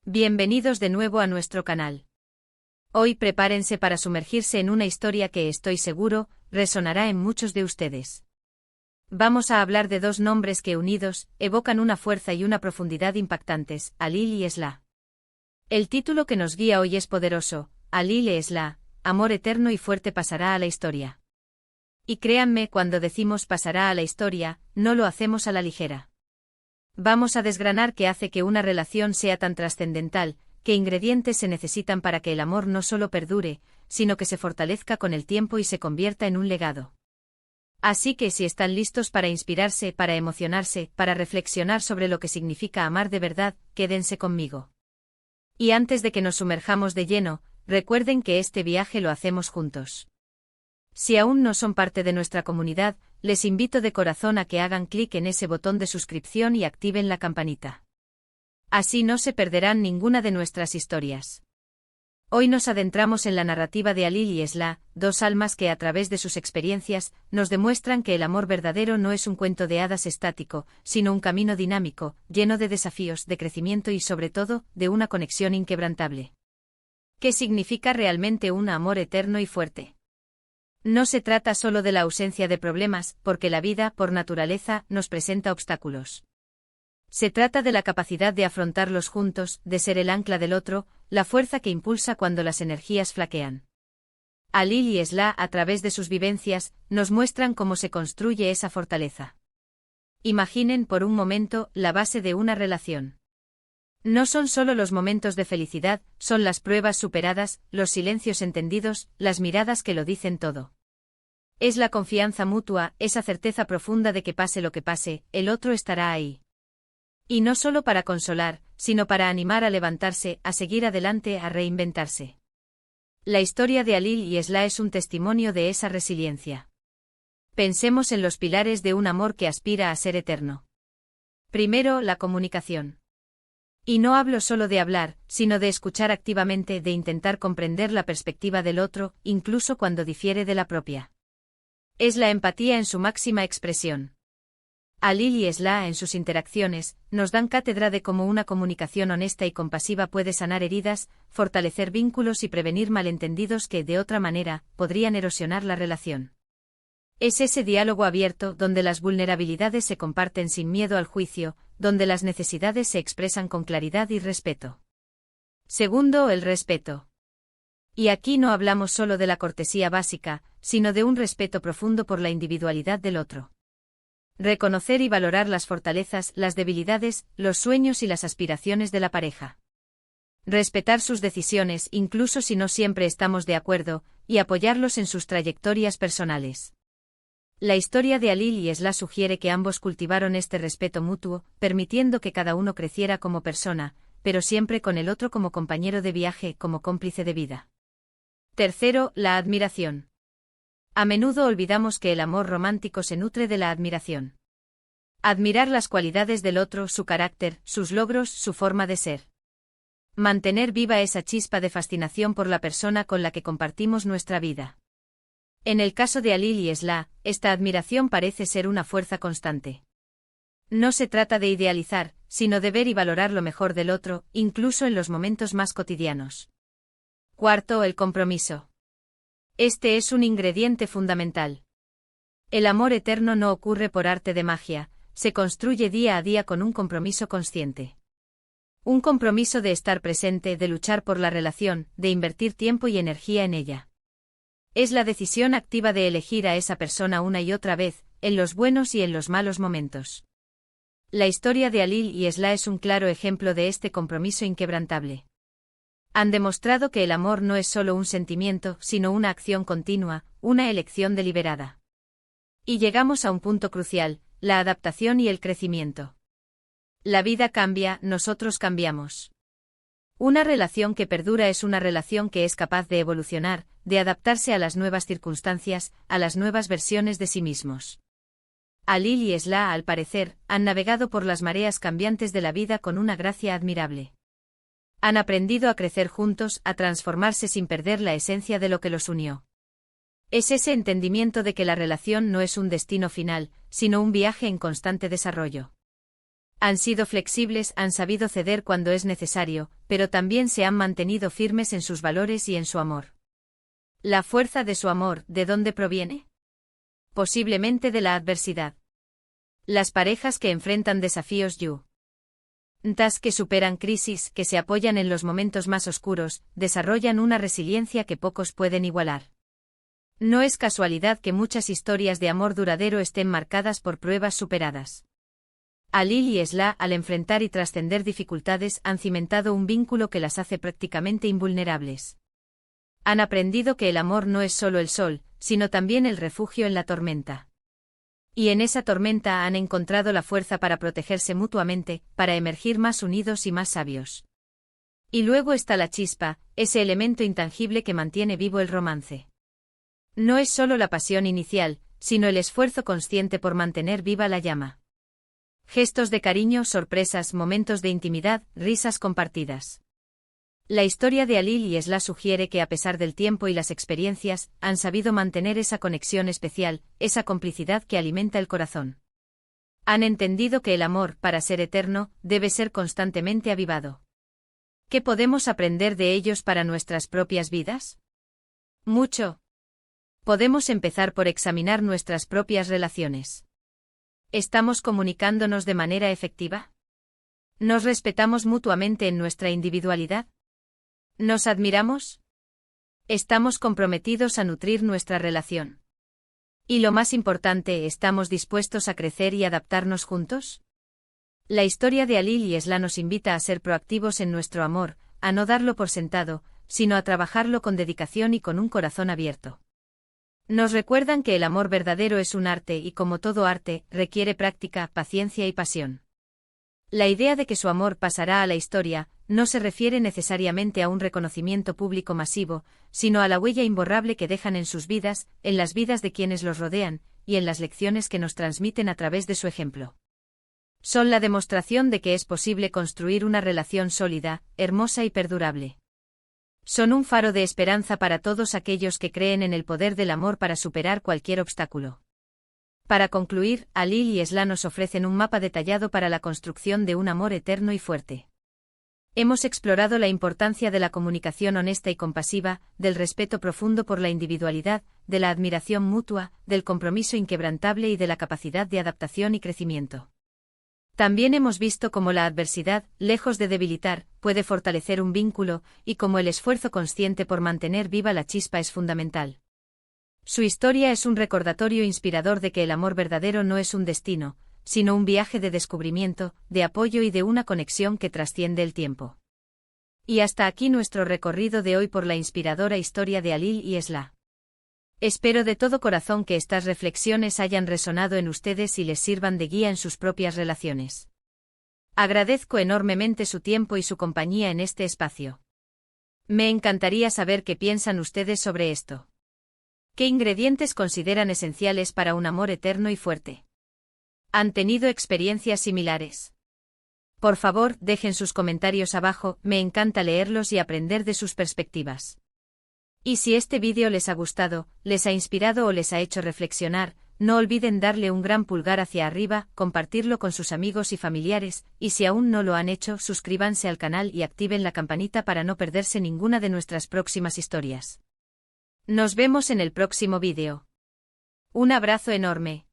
Bienvenidos de nuevo a nuestro canal. Hoy prepárense para sumergirse en una historia que estoy seguro, resonará en muchos de ustedes. Vamos a hablar de dos nombres que unidos, evocan una fuerza y una profundidad impactantes, Alil y Esla. El título que nos guía hoy es poderoso, Alil e Esla, amor eterno y fuerte pasará a la historia. Y créanme, cuando decimos pasará a la historia, no lo hacemos a la ligera. Vamos a desgranar qué hace que una relación sea tan trascendental, qué ingredientes se necesitan para que el amor no solo perdure, sino que se fortalezca con el tiempo y se convierta en un legado. Así que si están listos para inspirarse, para emocionarse, para reflexionar sobre lo que significa amar de verdad, quédense conmigo. Y antes de que nos sumerjamos de lleno, recuerden que este viaje lo hacemos juntos. Si aún no son parte de nuestra comunidad, les invito de corazón a que hagan clic en ese botón de suscripción y activen la campanita. Así no se perderán ninguna de nuestras historias. Hoy nos adentramos en la narrativa de Alil y Esla, dos almas que a través de sus experiencias, nos demuestran que el amor verdadero no es un cuento de hadas estático, sino un camino dinámico, lleno de desafíos, de crecimiento y sobre todo, de una conexión inquebrantable. ¿Qué significa realmente un amor eterno y fuerte? No se trata solo de la ausencia de problemas, porque la vida, por naturaleza, nos presenta obstáculos. Se trata de la capacidad de afrontarlos juntos, de ser el ancla del otro, la fuerza que impulsa cuando las energías flaquean. Alil y Esla, a través de sus vivencias, nos muestran cómo se construye esa fortaleza. Imaginen por un momento la base de una relación. No son solo los momentos de felicidad, son las pruebas superadas, los silencios entendidos, las miradas que lo dicen todo. Es la confianza mutua, esa certeza profunda de que pase lo que pase, el otro estará ahí. Y no solo para consolar, sino para animar a levantarse, a seguir adelante, a reinventarse. La historia de Alil y Esla es un testimonio de esa resiliencia. Pensemos en los pilares de un amor que aspira a ser eterno. Primero, la comunicación. Y no hablo solo de hablar, sino de escuchar activamente, de intentar comprender la perspectiva del otro, incluso cuando difiere de la propia. Es la empatía en su máxima expresión. Alil y Esla, en sus interacciones, nos dan cátedra de cómo una comunicación honesta y compasiva puede sanar heridas, fortalecer vínculos y prevenir malentendidos que, de otra manera, podrían erosionar la relación. Es ese diálogo abierto, donde las vulnerabilidades se comparten sin miedo al juicio, donde las necesidades se expresan con claridad y respeto. Segundo, el respeto. Y aquí no hablamos solo de la cortesía básica, sino de un respeto profundo por la individualidad del otro. Reconocer y valorar las fortalezas, las debilidades, los sueños y las aspiraciones de la pareja. Respetar sus decisiones, incluso si no siempre estamos de acuerdo, y apoyarlos en sus trayectorias personales. La historia de Alil y Esla sugiere que ambos cultivaron este respeto mutuo, permitiendo que cada uno creciera como persona, pero siempre con el otro como compañero de viaje, como cómplice de vida. Tercero, la admiración. A menudo olvidamos que el amor romántico se nutre de la admiración. Admirar las cualidades del otro, su carácter, sus logros, su forma de ser. Mantener viva esa chispa de fascinación por la persona con la que compartimos nuestra vida. En el caso de Alil y Esla, esta admiración parece ser una fuerza constante. No se trata de idealizar, sino de ver y valorar lo mejor del otro, incluso en los momentos más cotidianos. Cuarto, el compromiso. Este es un ingrediente fundamental. El amor eterno no ocurre por arte de magia, se construye día a día con un compromiso consciente. Un compromiso de estar presente, de luchar por la relación, de invertir tiempo y energía en ella. Es la decisión activa de elegir a esa persona una y otra vez, en los buenos y en los malos momentos. La historia de Alil y Esla es un claro ejemplo de este compromiso inquebrantable. Han demostrado que el amor no es solo un sentimiento, sino una acción continua, una elección deliberada. Y llegamos a un punto crucial, la adaptación y el crecimiento. La vida cambia, nosotros cambiamos. Una relación que perdura es una relación que es capaz de evolucionar, de adaptarse a las nuevas circunstancias, a las nuevas versiones de sí mismos. Alil y Esla, al parecer, han navegado por las mareas cambiantes de la vida con una gracia admirable. Han aprendido a crecer juntos, a transformarse sin perder la esencia de lo que los unió. Es ese entendimiento de que la relación no es un destino final, sino un viaje en constante desarrollo. Han sido flexibles, han sabido ceder cuando es necesario, pero también se han mantenido firmes en sus valores y en su amor. La fuerza de su amor, ¿de dónde proviene? Posiblemente de la adversidad. Las parejas que enfrentan desafíos juntas que superan crisis, que se apoyan en los momentos más oscuros, desarrollan una resiliencia que pocos pueden igualar. No es casualidad que muchas historias de amor duradero estén marcadas por pruebas superadas. Alil y Esla, al enfrentar y trascender dificultades, han cimentado un vínculo que las hace prácticamente invulnerables. Han aprendido que el amor no es solo el sol, sino también el refugio en la tormenta. Y en esa tormenta han encontrado la fuerza para protegerse mutuamente, para emergir más unidos y más sabios. Y luego está la chispa, ese elemento intangible que mantiene vivo el romance. No es solo la pasión inicial, sino el esfuerzo consciente por mantener viva la llama. Gestos de cariño, sorpresas, momentos de intimidad, risas compartidas. La historia de Alil y Esla sugiere que a pesar del tiempo y las experiencias, han sabido mantener esa conexión especial, esa complicidad que alimenta el corazón. Han entendido que el amor, para ser eterno, debe ser constantemente avivado. ¿Qué podemos aprender de ellos para nuestras propias vidas? Mucho. Podemos empezar por examinar nuestras propias relaciones. ¿Estamos comunicándonos de manera efectiva? ¿Nos respetamos mutuamente en nuestra individualidad? ¿Nos admiramos? ¿Estamos comprometidos a nutrir nuestra relación? Y lo más importante, ¿estamos dispuestos a crecer y adaptarnos juntos? La historia de Alil y Esla nos invita a ser proactivos en nuestro amor, a no darlo por sentado, sino a trabajarlo con dedicación y con un corazón abierto. Nos recuerdan que el amor verdadero es un arte y, como todo arte, requiere práctica, paciencia y pasión. La idea de que su amor pasará a la historia no se refiere necesariamente a un reconocimiento público masivo, sino a la huella imborrable que dejan en sus vidas, en las vidas de quienes los rodean, y en las lecciones que nos transmiten a través de su ejemplo. Son la demostración de que es posible construir una relación sólida, hermosa y perdurable. Son un faro de esperanza para todos aquellos que creen en el poder del amor para superar cualquier obstáculo. Para concluir, Alil y Esla nos ofrecen un mapa detallado para la construcción de un amor eterno y fuerte. Hemos explorado la importancia de la comunicación honesta y compasiva, del respeto profundo por la individualidad, de la admiración mutua, del compromiso inquebrantable y de la capacidad de adaptación y crecimiento. También hemos visto cómo la adversidad, lejos de debilitar, puede fortalecer un vínculo, y cómo el esfuerzo consciente por mantener viva la chispa es fundamental. Su historia es un recordatorio inspirador de que el amor verdadero no es un destino, sino un viaje de descubrimiento, de apoyo y de una conexión que trasciende el tiempo. Y hasta aquí nuestro recorrido de hoy por la inspiradora historia de Alil y Esla. Espero de todo corazón que estas reflexiones hayan resonado en ustedes y les sirvan de guía en sus propias relaciones. Agradezco enormemente su tiempo y su compañía en este espacio. Me encantaría saber qué piensan ustedes sobre esto. ¿Qué ingredientes consideran esenciales para un amor eterno y fuerte? ¿Han tenido experiencias similares? Por favor, dejen sus comentarios abajo, me encanta leerlos y aprender de sus perspectivas. Y si este vídeo les ha gustado, les ha inspirado o les ha hecho reflexionar, no olviden darle un gran pulgar hacia arriba, compartirlo con sus amigos y familiares, y si aún no lo han hecho, suscríbanse al canal y activen la campanita para no perderse ninguna de nuestras próximas historias. Nos vemos en el próximo vídeo. Un abrazo enorme.